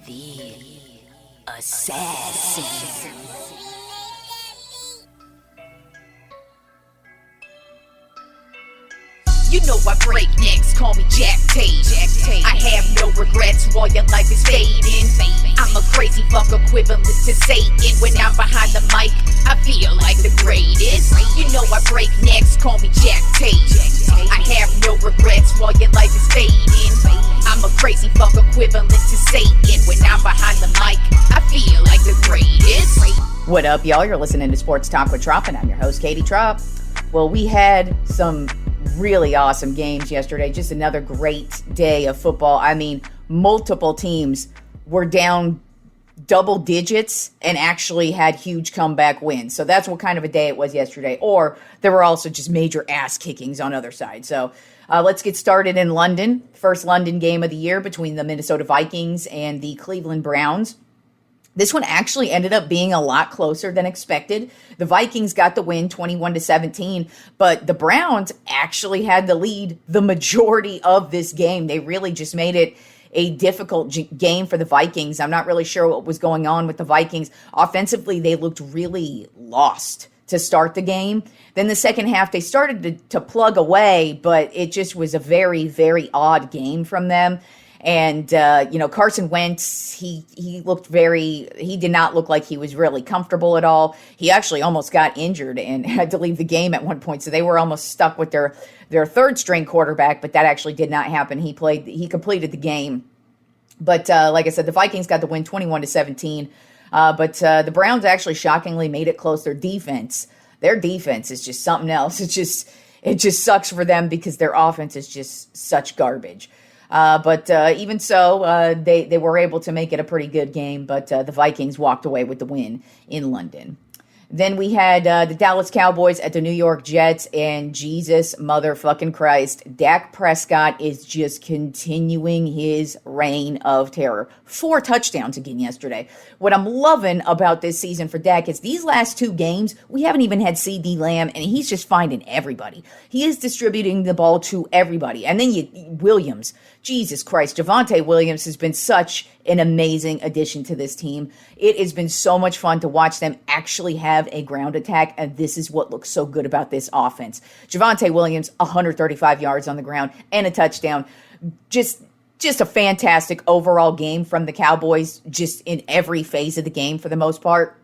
The assassin. You know I break necks, call me Jack Tate. I have no regrets while your life is fading. I'm a crazy fuck equivalent to Satan. When I'm behind the mic, I feel like the greatest. You know I break necks, call me Jack Tate. I have no regrets while your life is fading. I'm a crazy fuck equivalent to Satan. When I'm behind the mic, I feel like the greatest. What up, y'all? You're listening to Sports Talk with Tropp, and I'm your host, Katie Tropp. Well, we had some really awesome games yesterday. Just another great day of football. I mean, multiple teams were down double digits and actually had huge comeback wins. So that's what kind of a day it was yesterday. Or there were also just major ass kickings on other sides. So let's get started in London. First London game of the year between the Minnesota Vikings and the Cleveland Browns. This one actually ended up being a lot closer than expected. The Vikings got the win 21-17, but the Browns actually had the lead the majority of this game. They really just made it a difficult game for the Vikings. I'm not really sure what was going on with the Vikings. Offensively, they looked really lost to start the game. Then the second half, they started to plug away, but it just was a very, very odd game from them. And, Carson Wentz, he did not look like he was really comfortable at all. He actually almost got injured and had to leave the game at one point. So they were almost stuck with their third string quarterback, but that actually did not happen. He completed the game. But like I said, the Vikings got the win 21-17. But the Browns actually shockingly made it close. Their defense is just something else. It just sucks for them because their offense is just such garbage. But even so, they were able to make it a pretty good game, but the Vikings walked away with the win in London. Then we had the Dallas Cowboys at the New York Jets, and Jesus motherfucking Christ, Dak Prescott is just continuing his reign of terror. 4 touchdowns again yesterday. What I'm loving about this season for Dak is these last 2 games, we haven't even had CD Lamb, and he's just finding everybody. He is distributing the ball to everybody. And then Williams, Jesus Christ, Javonte Williams has been such an amazing addition to this team. It has been so much fun to watch them actually have a ground attack, and this is what looks so good about this offense. Javonte Williams, 135 yards on the ground and a touchdown. Just a fantastic overall game from the Cowboys, just in every phase of the game for the most part.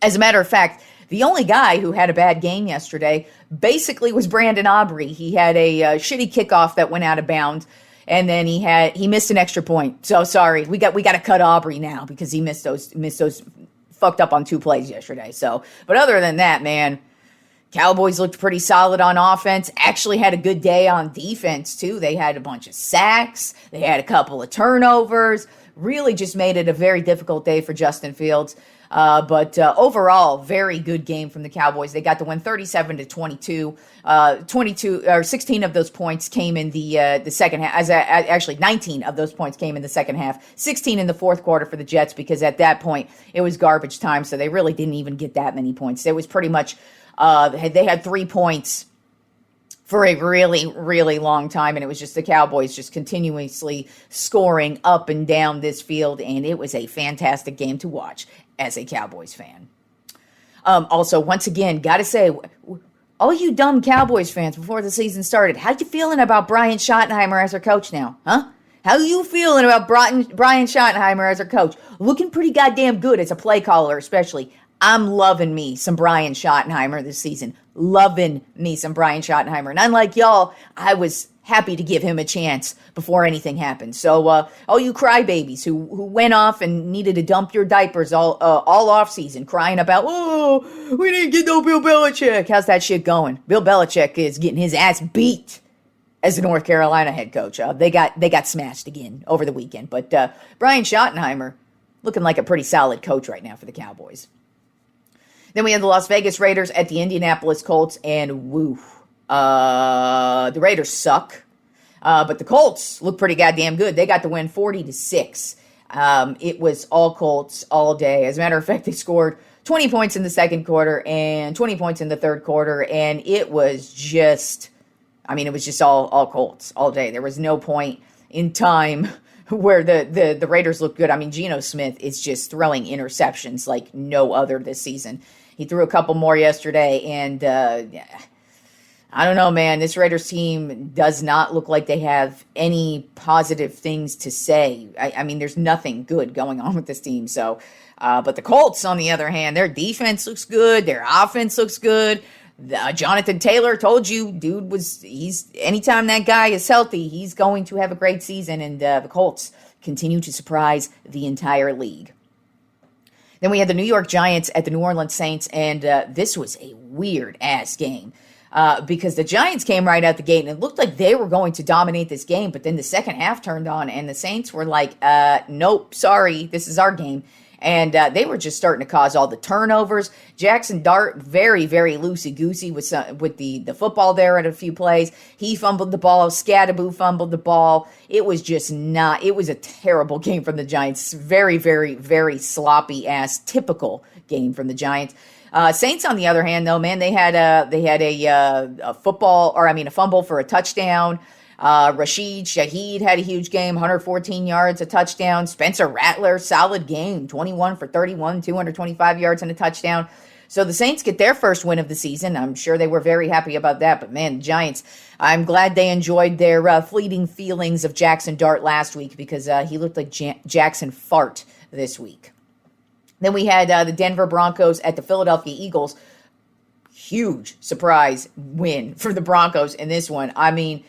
As a matter of fact, the only guy who had a bad game yesterday basically was Brandon Aubrey. He had a shitty kickoff that went out of bounds. And then he missed an extra point. So sorry, we got to cut Aubrey now because he missed those fucked up on 2 plays yesterday. So, but other than that, man, Cowboys looked pretty solid on offense. Actually had a good day on defense too. They had a bunch of sacks. They had a couple of turnovers. Really just made it a very difficult day for Justin Fields. But overall, very good game from the Cowboys. They got the win 37-22. 16 of those points came in the second half. Actually, 19 of those points came in the second half. 16 in the fourth quarter for the Jets because at that point it was garbage time. So they really didn't even get that many points. It was pretty much they had 3 points for a really, really long time, and it was just the Cowboys just continuously scoring up and down this field, and it was a fantastic game to watch as a Cowboys fan. Also, once again, got to say, all you dumb Cowboys fans before the season started, how you feeling about Brian Schottenheimer as our coach now, huh? How you feeling about Brian Schottenheimer as our coach? Looking pretty goddamn good as a play caller, especially. I'm loving me some Brian Schottenheimer this season. Loving me some Brian Schottenheimer. And unlike y'all, I was happy to give him a chance before anything happened. So all you crybabies who went off and needed to dump your diapers all off season, crying about, oh, we didn't get no Bill Belichick. How's that shit going? Bill Belichick is getting his ass beat as the North Carolina head coach. They got smashed again over the weekend. But Brian Schottenheimer looking like a pretty solid coach right now for the Cowboys. Then we had the Las Vegas Raiders at the Indianapolis Colts, and the Raiders suck. But the Colts look pretty goddamn good. They got the win 40-6. It was all Colts all day. As a matter of fact, they scored 20 points in the second quarter and 20 points in the third quarter, and it was just all Colts all day. There was no point in time where the Raiders look good. I mean, Geno Smith is just throwing interceptions like no other this season. He threw a couple more yesterday, and I don't know, man. This Raiders team does not look like they have any positive things to say. I mean, there's nothing good going on with this team. So, but the Colts, on the other hand, their defense looks good. Their offense looks good. Jonathan Taylor, told you, dude, he's anytime that guy is healthy, he's going to have a great season. And the Colts continue to surprise the entire league. Then we had the New York Giants at the New Orleans Saints, and this was a weird-ass game. Because the Giants came right out the gate, and it looked like they were going to dominate this game, but then the second half turned on, and the Saints were like, nope, sorry, this is our game. And they were just starting to cause all the turnovers. Jackson Dart, very, very loosey-goosey with the football there at a few plays. He fumbled the ball. Scadaboo fumbled the ball. It was just not – it was a terrible game from the Giants. Very, very, very sloppy-ass, typical game from the Giants. Saints, on the other hand, though, man, they had a fumble for a touchdown. Rashid Shaheed had a huge game, 114 yards, a touchdown. Spencer Rattler, solid game, 21 for 31, 225 yards and a touchdown. So the Saints get their first win of the season. I'm sure they were very happy about that. But, man, the Giants, I'm glad they enjoyed their fleeting feelings of Jackson Dart last week because he looked like Jackson Fart this week. Then we had the Denver Broncos at the Philadelphia Eagles. Huge surprise win for the Broncos in this one. I mean,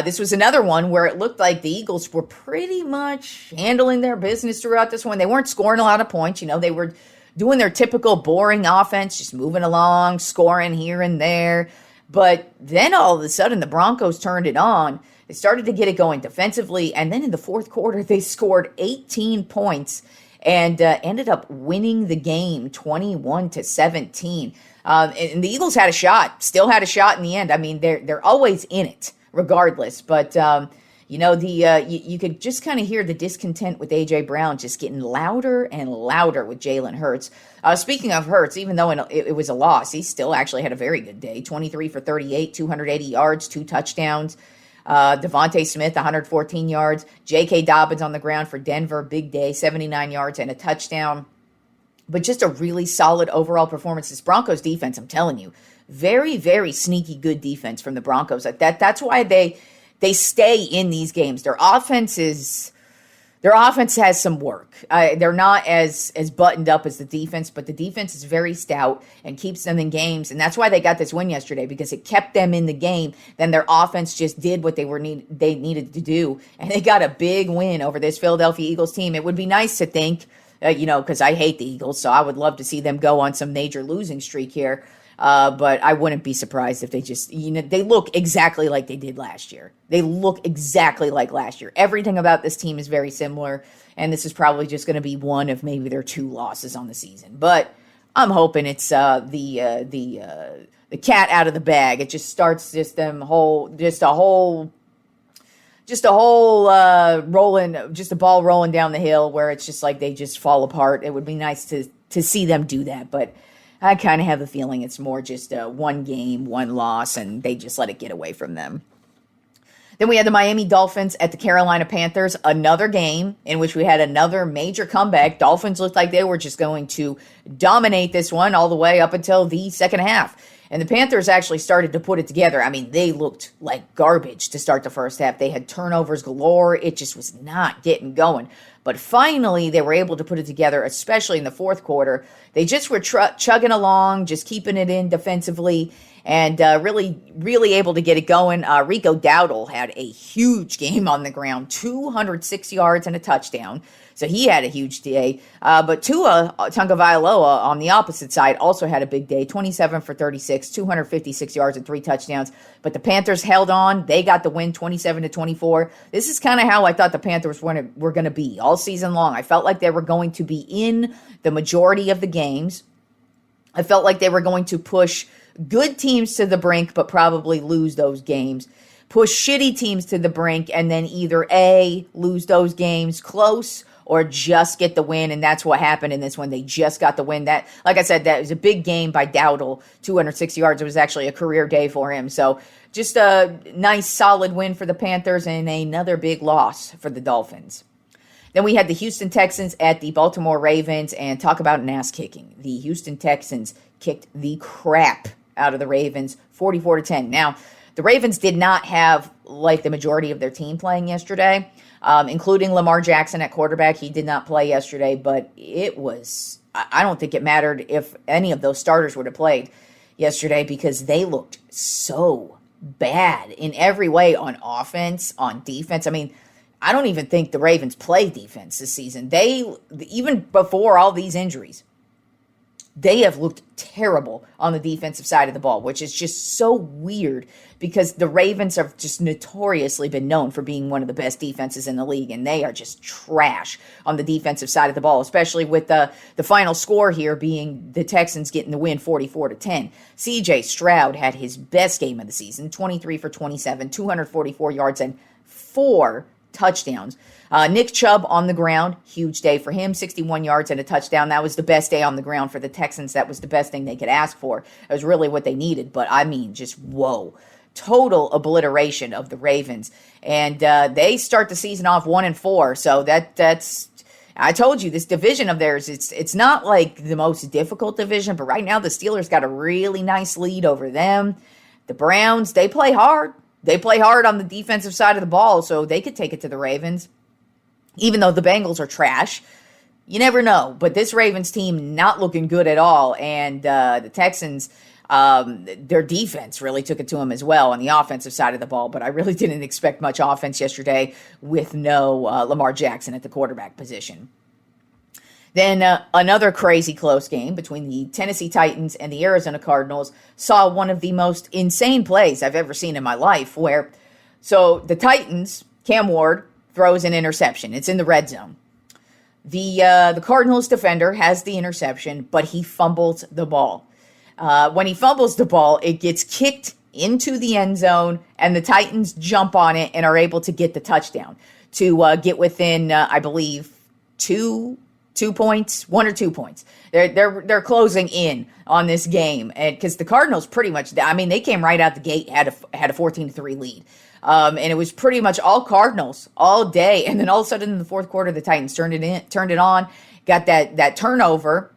this was another one where it looked like the Eagles were pretty much handling their business throughout this one. They weren't scoring a lot of points. You know, they were doing their typical boring offense, just moving along, scoring here and there. But then all of a sudden, the Broncos turned it on. They started to get it going defensively. And then in the fourth quarter, they scored 18 points and ended up winning the game 21-17. And the Eagles had a shot, still had a shot in the end. I mean, they're always in it, regardless. But, you could just kind of hear the discontent with A.J. Brown just getting louder and louder with Jalen Hurts. Speaking of Hurts, even though it was a loss, he still actually had a very good day. 23 for 38, 280 yards, 2 touchdowns. Devontae Smith, 114 yards. J.K. Dobbins on the ground for Denver, big day, 79 yards and a touchdown. But just a really solid overall performance. This Broncos defense, I'm telling you, very, very sneaky good defense from the Broncos. That's why they stay in these games. Their offense has some work. They're not as buttoned up as the defense, but the defense is very stout and keeps them in games. And that's why they got this win yesterday, because it kept them in the game. Then their offense just did what they needed to do. And they got a big win over this Philadelphia Eagles team. It would be nice to think, because I hate the Eagles, so I would love to see them go on some major losing streak here. But I wouldn't be surprised if they just, they look exactly like they did last year. They look exactly like last year. Everything about this team is very similar, and this is probably just going to be one of maybe their 2 losses on the season. But I'm hoping it's the cat out of the bag. It just starts just a ball rolling down the hill where it's just like they just fall apart. It would be nice to see them do that, but I kind of have a feeling it's more just one game, one loss, and they just let it get away from them. Then we had the Miami Dolphins at the Carolina Panthers, another game in which we had another major comeback. Dolphins looked like they were just going to dominate this one all the way up until the second half. And the Panthers actually started to put it together. I mean, they looked like garbage to start the first half. They had turnovers galore. It just was not getting going. But finally, they were able to put it together, especially in the fourth quarter. They just were chugging along, just keeping it in defensively, and really, really able to get it going. Rico Dowdle had a huge game on the ground, 206 yards and a touchdown. So he had a huge day. But Tua Tagovailoa on the opposite side also had a big day, 27 for 36, 256 yards and 3 touchdowns. But the Panthers held on. They got the win 27-24. This is kind of how I thought the Panthers were going to be all season long. I felt like they were going to be in the majority of the games. I felt like they were going to push good teams to the brink, but probably lose those games. Push shitty teams to the brink, and then either A, lose those games close, or just get the win, and that's what happened in this one. They just got the win. That, like I said, that was a big game by Dowdle, 206 yards. It was actually a career day for him. So just a nice, solid win for the Panthers and another big loss for the Dolphins. Then we had the Houston Texans at the Baltimore Ravens, and talk about an ass kicking. The Houston Texans kicked the crap out of the Ravens, 44-10. Now, the Ravens did not have like the majority of their team playing yesterday, including Lamar Jackson at quarterback. He did not play yesterday, but I don't think it mattered if any of those starters would have played yesterday because they looked so bad in every way on offense, on defense. I mean, I don't even think the Ravens play defense this season. Even before all these injuries, they have looked terrible on the defensive side of the ball, which is just so weird because the Ravens have just notoriously been known for being one of the best defenses in the league, and they are just trash on the defensive side of the ball, especially with the final score here being the Texans getting the win 44-10. CJ Stroud had his best game of the season, 23 for 27, 244 yards, and 4 touchdowns. Nick Chubb on the ground, huge day for him, 61 yards and a touchdown. That was the best day on the ground for the Texans. That was the best thing they could ask for. It was really what they needed, but I mean, just whoa. Total obliteration of the Ravens. And they start the season off 1-4, so that's I told you, this division of theirs, it's not like the most difficult division, but right now the Steelers got a really nice lead over them. The Browns, they play hard. They play hard on the defensive side of the ball, so they could take it to the Ravens. Even though the Bengals are trash, you never know. But this Ravens team not looking good at all, and the Texans, their defense really took it to them as well on the offensive side of the ball. But I really didn't expect much offense yesterday with no Lamar Jackson at the quarterback position. Then another crazy close game between the Tennessee Titans and the Arizona Cardinals saw one of the most insane plays I've ever seen in my life so the Titans, Cam Ward, throws an interception. It's in the red zone. The Cardinals defender has the interception, but he fumbles the ball. When he fumbles the ball, it gets kicked into the end zone, and the Titans jump on it and are able to get the touchdown to get within, I believe, 2 points, 1 or 2 points. They're closing in on this game, and because the Cardinals pretty much, I mean, they came right out the gate, had a 14-3 lead. And it was pretty much all Cardinals all day. And then all of a sudden in the fourth quarter, the Titans turned it on, got that turnover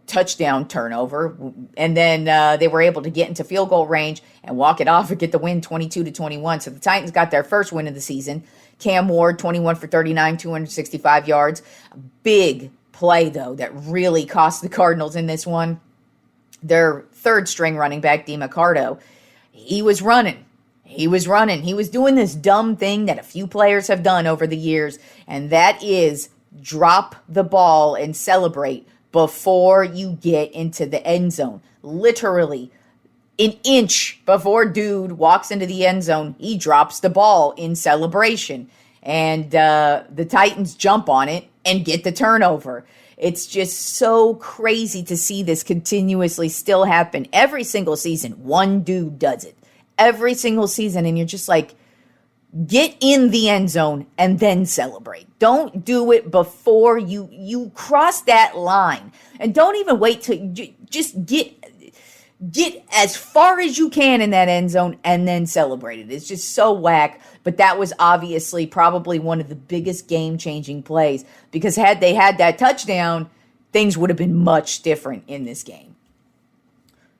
touchdown turnover. And then they were able to get into field goal range and walk it off and get the win 22-21. So the Titans got their first win of the season. Cam Ward, 21 for 39, 265 yards. Big play, though, that really cost the Cardinals in this one. Their third string running back, DeMarco, He was running. He was doing this dumb thing that a few players have done over the years, and that is drop the ball and celebrate before you get into the end zone. Literally, an inch before dude walks into the end zone, he drops the ball in celebration. And the Titans jump on it and get the turnover. It's just so crazy to see this continuously still happen. Every single season, one dude does it. Every single season, and you're just like, get in the end zone and then celebrate. Don't do it before you cross that line. And don't even wait to just get as far as you can in that end zone and then celebrate it. It's just so whack. But that was obviously probably one of the biggest game-changing plays, because had they had that touchdown, things would have been much different in this game.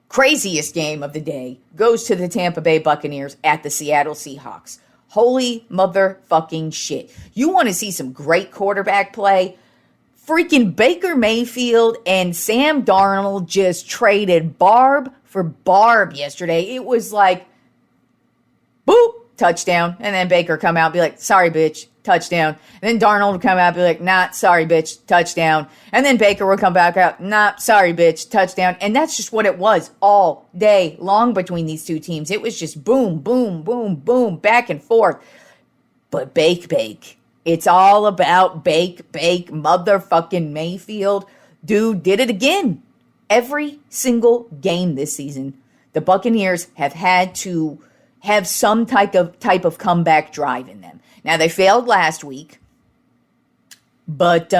Craziest game of the day goes to the Tampa Bay Buccaneers at the Seattle Seahawks. Holy motherfucking shit. You want to see some great quarterback play? Freaking Baker Mayfield and Sam Darnold just traded barb for barb yesterday. It was like, boop, touchdown. And then Baker come out and be like, sorry, bitch, touchdown. And then Darnold would come out and be like, nah, sorry, bitch, touchdown. And then Baker would come back out, nah, sorry, bitch, touchdown. And that's just what it was all day long between these two teams. It was just boom, boom, boom, boom, back and forth. But bake. It's all about bake, motherfucking Mayfield. Dude did it again. Every single game this season, the Buccaneers have had to have some type of comeback drive in them. Now, they failed last week, but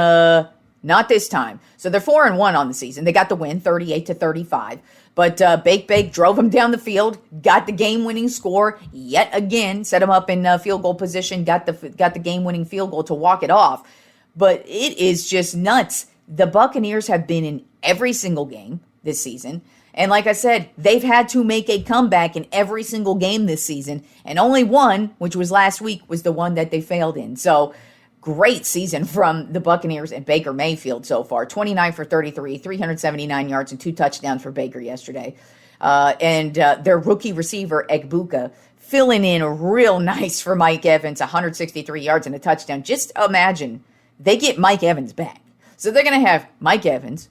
Not this time. So they're 4-1 on the season. They got the win, 38-35. But Bake drove them down the field, got the game-winning score yet again, set them up in field goal position, got the game-winning field goal to walk it off. But it is just nuts. The Buccaneers have been in every single game this season. And like I said, they've had to make a comeback in every single game this season. And only one, which was last week, was the one that they failed in. So great season from the Buccaneers and Baker Mayfield so far. 29 for 33, 379 yards and 2 touchdowns for Baker yesterday. And their rookie receiver, Egbuka, filling in real nice for Mike Evans, 163 yards and a touchdown. Just imagine they get Mike Evans back. So they're going to have Mike Evans,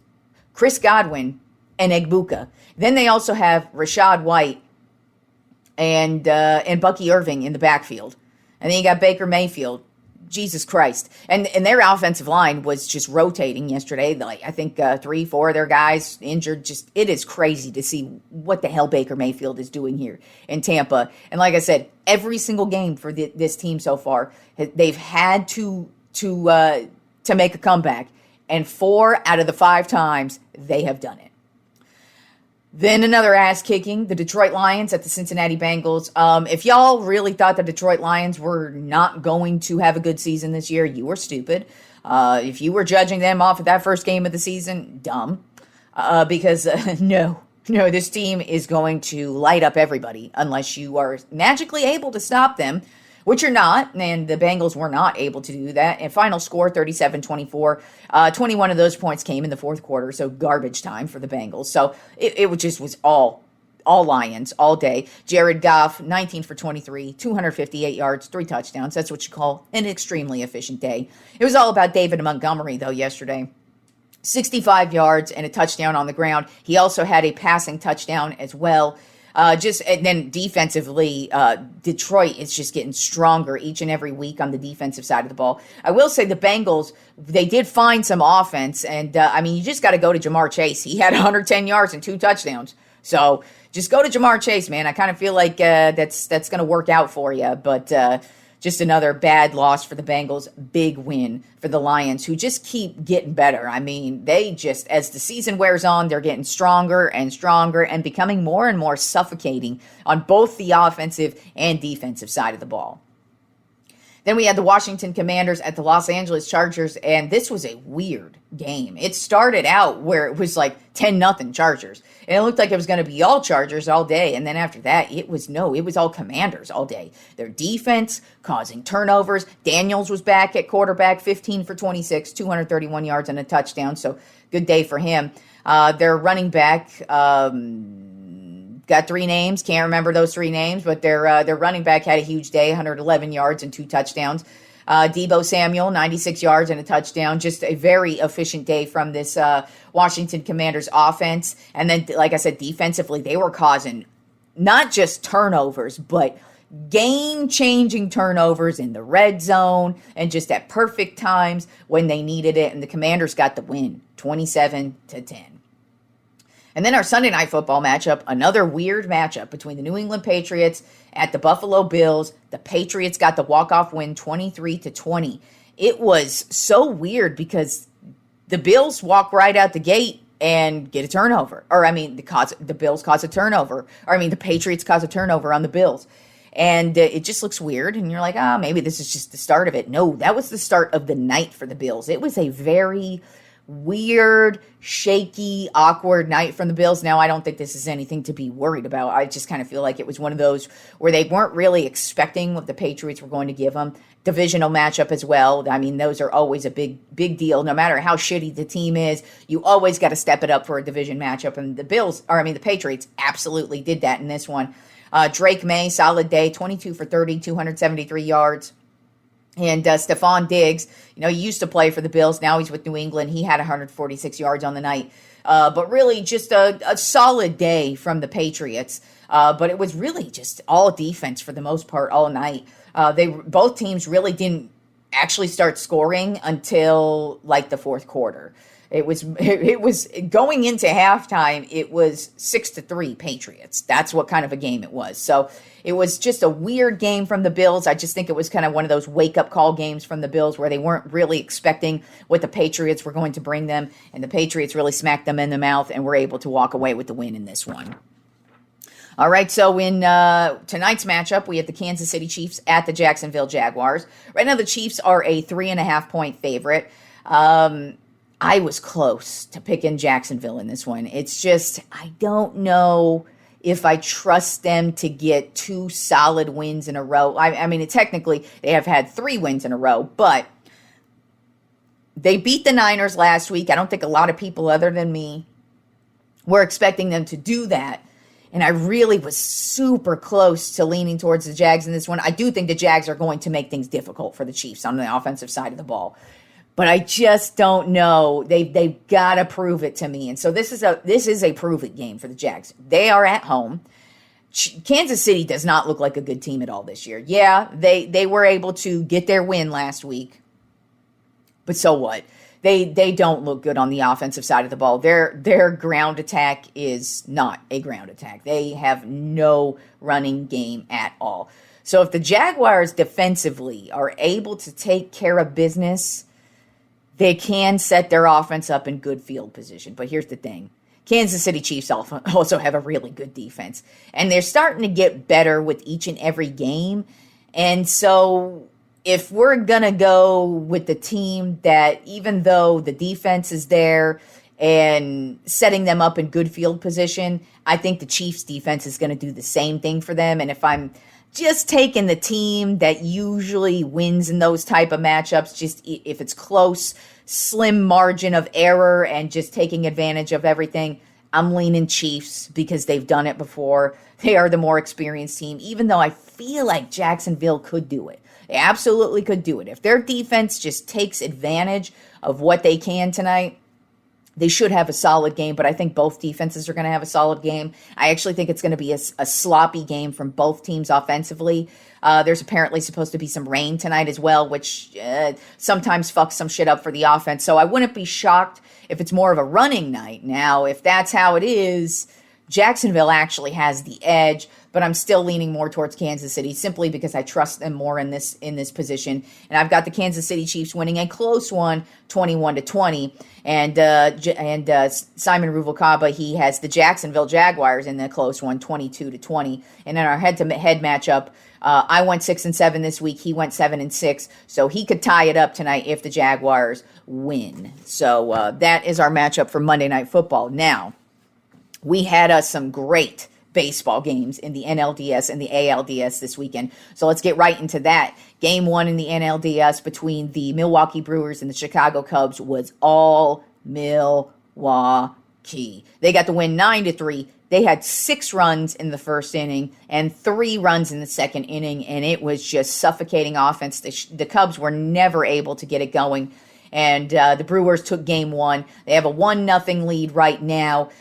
Chris Godwin, and Egbuka. Then they also have Rashad White and Bucky Irving in the backfield. And then you got Baker Mayfield. Jesus Christ. And their offensive line was just rotating yesterday. Like, I think 3-4 of their guys injured. Just, it is crazy to see what the hell Baker Mayfield is doing here in Tampa. And like I said, every single game for this team so far, they've had to make a comeback. And 4 out of the 5 times, they have done it. Then another ass kicking, the Detroit Lions at the Cincinnati Bengals. If y'all really thought the Detroit Lions were not going to have a good season this year, you were stupid. If you were judging them off of that first game of the season, dumb. Because no, this team is going to light up everybody unless you are magically able to stop them, which you're not, and the Bengals were not able to do that. And final score, 37-24. 21 of those points came in the fourth quarter, so garbage time for the Bengals. So it was all Lions all day. Jared Goff, 19 for 23, 258 yards, 3 touchdowns. That's what you call an extremely efficient day. It was all about David Montgomery, though, yesterday. 65 yards and a touchdown on the ground. He also had a passing touchdown as well. And then defensively, Detroit is just getting stronger each and every week on the defensive side of the ball. I will say the Bengals, they did find some offense, and you just got to go to Jamar Chase. He had 110 yards and 2 touchdowns. So just go to Jamar Chase, man. I kind of feel like that's going to work out for you, but just another bad loss for the Bengals. Big win for the Lions, who just keep getting better. I mean, they just, as the season wears on, they're getting stronger and stronger and becoming more and more suffocating on both the offensive and defensive side of the ball. Then we had the Washington Commanders at the Los Angeles Chargers, and this was a weird game. It started out where it was like 10-0 Chargers, and it looked like it was going to be all Chargers all day, and then after that, it was all Commanders all day. Their defense causing turnovers. Daniels was back at quarterback, 15 for 26, 231 yards and a touchdown, so good day for him. Their running back... got 3 names. Can't remember those 3 names, but their running back had a huge day, 111 yards and 2 touchdowns. Deebo Samuel, 96 yards and a touchdown. Just a very efficient day from this Washington Commanders offense. And then, like I said, defensively, they were causing not just turnovers, but game-changing turnovers in the red zone and just at perfect times when they needed it. And the Commanders got the win, 27-10. And then our Sunday Night Football matchup, another weird matchup between the New England Patriots at the Buffalo Bills. The Patriots got the walk-off win 23-20. It was so weird because the Bills walk right out the gate and get a turnover. The Bills cause a turnover. The Patriots cause a turnover on the Bills. And it just looks weird. And you're like, maybe this is just the start of it. No, that was the start of the night for the Bills. It was a very weird, shaky, awkward night from the Bills. Now, I don't think this is anything to be worried about. I just kind of feel like it was one of those where they weren't really expecting what the Patriots were going to give them. Divisional matchup as well. Those are always a big deal. No matter how shitty the team is, you always got to step it up for a division matchup. And the Patriots absolutely did that in this one. Drake May, solid day, 22 for 30, 273 yards. And Stephon Diggs, he used to play for the Bills. Now he's with New England. He had 146 yards on the night. But really just a solid day from the Patriots. But it was really just all defense for the most part all night. Both teams really didn't actually start scoring until like the fourth quarter. It was going into halftime. It was 6-3 Patriots. That's what kind of a game it was. So it was just a weird game from the Bills. I just think it was kind of one of those wake up call games from the Bills where they weren't really expecting what the Patriots were going to bring them, and the Patriots really smacked them in the mouth and were able to walk away with the win in this one. All right, so in tonight's matchup, we have the Kansas City Chiefs at the Jacksonville Jaguars. Right now, the Chiefs are a 3.5-point favorite. I was close to picking Jacksonville in this one. It's just, I don't know if I trust them to get 2 solid wins in a row. I mean, technically, they have had 3 wins in a row, but they beat the Niners last week. I don't think a lot of people other than me were expecting them to do that. And I really was super close to leaning towards the Jags in this one. I do think the Jags are going to make things difficult for the Chiefs on the offensive side of the ball. But I just don't know. They've got to prove it to me. And so this is a prove it game for the Jags. They are at home. Kansas City does not look like a good team at all this year. Yeah, they were able to get their win last week. But so what? They don't look good on the offensive side of the ball. Their ground attack is not a ground attack. They have no running game at all. So if the Jaguars defensively are able to take care of business, they can set their offense up in good field position. But here's the thing. Kansas City Chiefs also have a really good defense. And they're starting to get better with each and every game. And so if we're going to go with the team that, even though the defense is there and setting them up in good field position, I think the Chiefs defense is going to do the same thing for them. And if I'm just taking the team that usually wins in those type of matchups, just if it's close, slim margin of error and just taking advantage of everything, I'm leaning Chiefs because they've done it before. They are the more experienced team, even though I feel like Jacksonville could do it. They absolutely could do it. If their defense just takes advantage of what they can tonight, they should have a solid game, but I think both defenses are going to have a solid game. I actually think it's going to be a sloppy game from both teams offensively. There's apparently supposed to be some rain tonight as well, which sometimes fucks some shit up for the offense. So I wouldn't be shocked if it's more of a running night. Now, if that's how it is, Jacksonville actually has the edge, but I'm still leaning more towards Kansas City simply because I trust them more in this position. And I've got the Kansas City Chiefs winning a close one, 21-20. And Simon Ruvalcaba, he has the Jacksonville Jaguars in the close one, 22-20. And in our head-to-head matchup, I went 6-7 this week. He went 7-6. So he could tie it up tonight if the Jaguars win. So that is our matchup for Monday Night Football. Now, we had some great baseball games in the NLDS and the ALDS this weekend. So let's get right into that. Game 1 in the NLDS between the Milwaukee Brewers and the Chicago Cubs was all Milwaukee. They got the win 9-3. They had 6 runs in the first inning and 3 runs in the second inning, and it was just suffocating offense. The Cubs were never able to get it going. And the Brewers took game 1. They have a 1-0 lead right now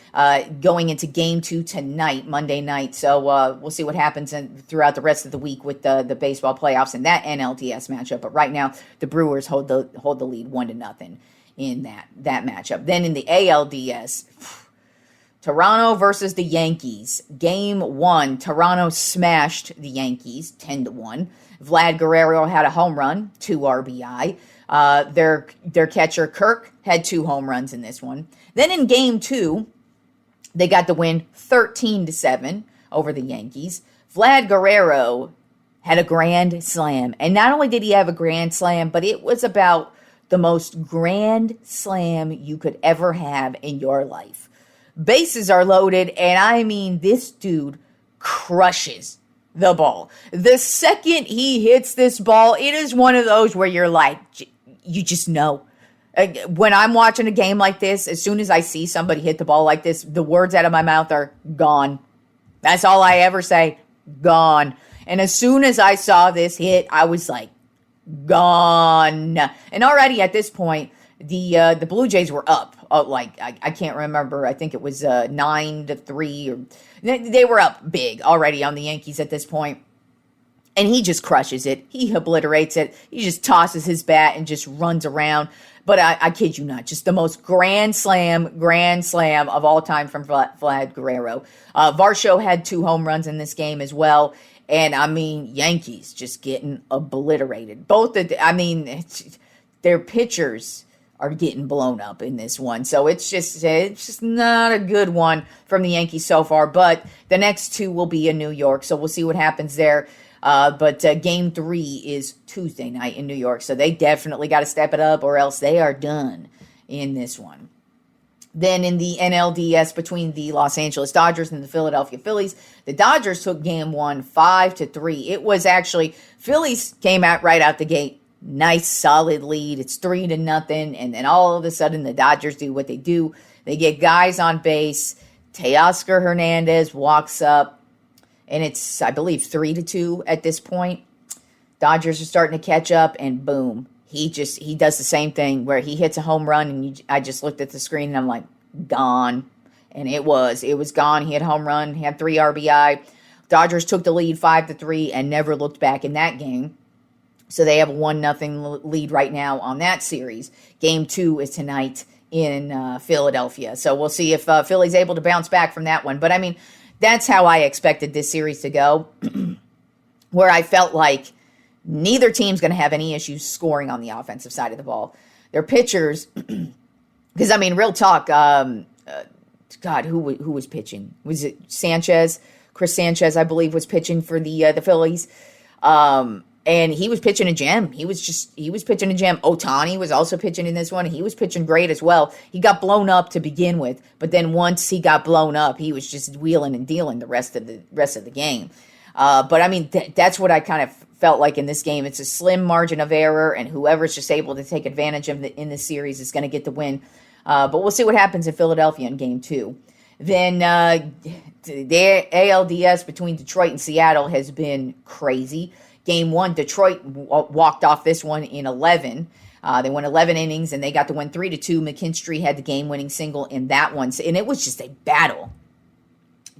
going into game 2 tonight, Monday night. So we'll see what happens throughout the rest of the week with the baseball playoffs and that NLDS matchup. But right now, the Brewers hold the lead 1-0 in that matchup. Then in the ALDS, Toronto versus the Yankees. Game 1, Toronto smashed the Yankees 10-1. Vlad Guerrero had a home run, 2 RBI. Their catcher, Kirk, had 2 home runs in this one. Then in game 2, they got the win 13-7 over the Yankees. Vlad Guerrero had a grand slam. And not only did he have a grand slam, but it was about the most grand slam you could ever have in your life. Bases are loaded, and I mean, this dude crushes the ball. The second he hits this ball, it is one of those where you're like, you just know. When I'm watching a game like this, as soon as I see somebody hit the ball like this, the words out of my mouth are gone. That's all I ever say, gone. And as soon as I saw this hit, I was like, gone. And already at this point, the Blue Jays were up. I can't remember. I think it was 9-3. Or they were up big already on the Yankees at this point. And he just crushes it. He obliterates it. He just tosses his bat and just runs around. But I kid you not, just the most grand slam of all time from Vlad Guerrero. Varsho had 2 home runs in this game as well. And, I mean, Yankees just getting obliterated. Their pitchers are getting blown up in this one. So it's just not a good one from the Yankees so far. But the next 2 will be in New York, so we'll see what happens there. But Game 3 is Tuesday night in New York, so they definitely got to step it up or else they are done in this one. Then in the NLDS between the Los Angeles Dodgers and the Philadelphia Phillies, the Dodgers took Game 1 5-3. It was actually, Phillies came out right out the gate. Nice, solid lead. It's 3-0, and then all of a sudden the Dodgers do what they do. They get guys on base. Teoscar Hernandez walks up, and it's, I believe, 3-2 at this point. Dodgers are starting to catch up, and boom. He does the same thing where he hits a home run, and I just looked at the screen, and I'm like, gone. And it was gone. He had a home run. He had 3 RBI. Dodgers took the lead 5-3 and never looked back in that game. So they have a 1-0 lead right now on that series. Game 2 is tonight in Philadelphia. So we'll see if Philly's able to bounce back from that one. But, I mean, that's how I expected this series to go, where I felt like neither team's going to have any issues scoring on the offensive side of the ball. Their pitchers, because, I mean, real talk, God, who was pitching? Was it Sanchez? Chris Sanchez, I believe, was pitching for the Phillies. And he was pitching a gem. He was pitching a gem. Ohtani was also pitching in this one. He was pitching great as well. He got blown up to begin with, but then once he got blown up, he was just wheeling and dealing the rest of the game. But I mean, that's what I kind of felt like in this game. It's a slim margin of error, and whoever's just able to take advantage of in this series is going to get the win. But we'll see what happens in Philadelphia in Game 2. Then the ALDS between Detroit and Seattle has been crazy. Game 1, Detroit walked off this one in 11. They won 11 innings, and they got the win 3-2. McKinstry had the game-winning single in that one. And it was just a battle.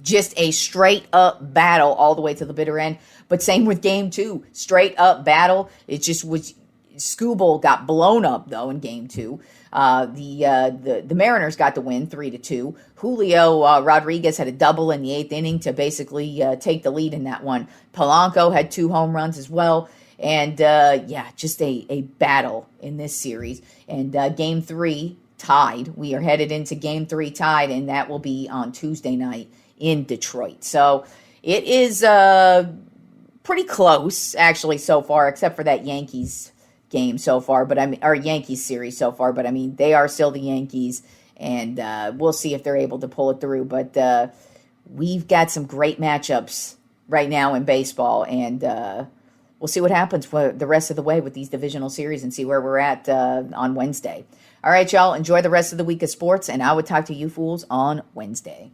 Just a straight-up battle all the way to the bitter end. But same with Game 2. Straight-up battle. It just was... Skubal got blown up, though, in Game 2. The Mariners got the win 3-2. Julio Rodriguez had a double in the 8th inning to basically take the lead in that one. Polanco had 2 home runs as well. And, just a battle in this series. And Game 3 tied. We are headed into Game 3 tied, and that will be on Tuesday night in Detroit. So it is pretty close, actually, so far, except for that Yankees game so far, but I mean, our Yankees series so far, but I mean, they are still the Yankees, and we'll see if they're able to pull it through. But we've got some great matchups right now in baseball, and we'll see what happens for the rest of the way with these divisional series and see where we're at on Wednesday. All right, y'all, enjoy the rest of the week of sports, and I will talk to you fools on Wednesday.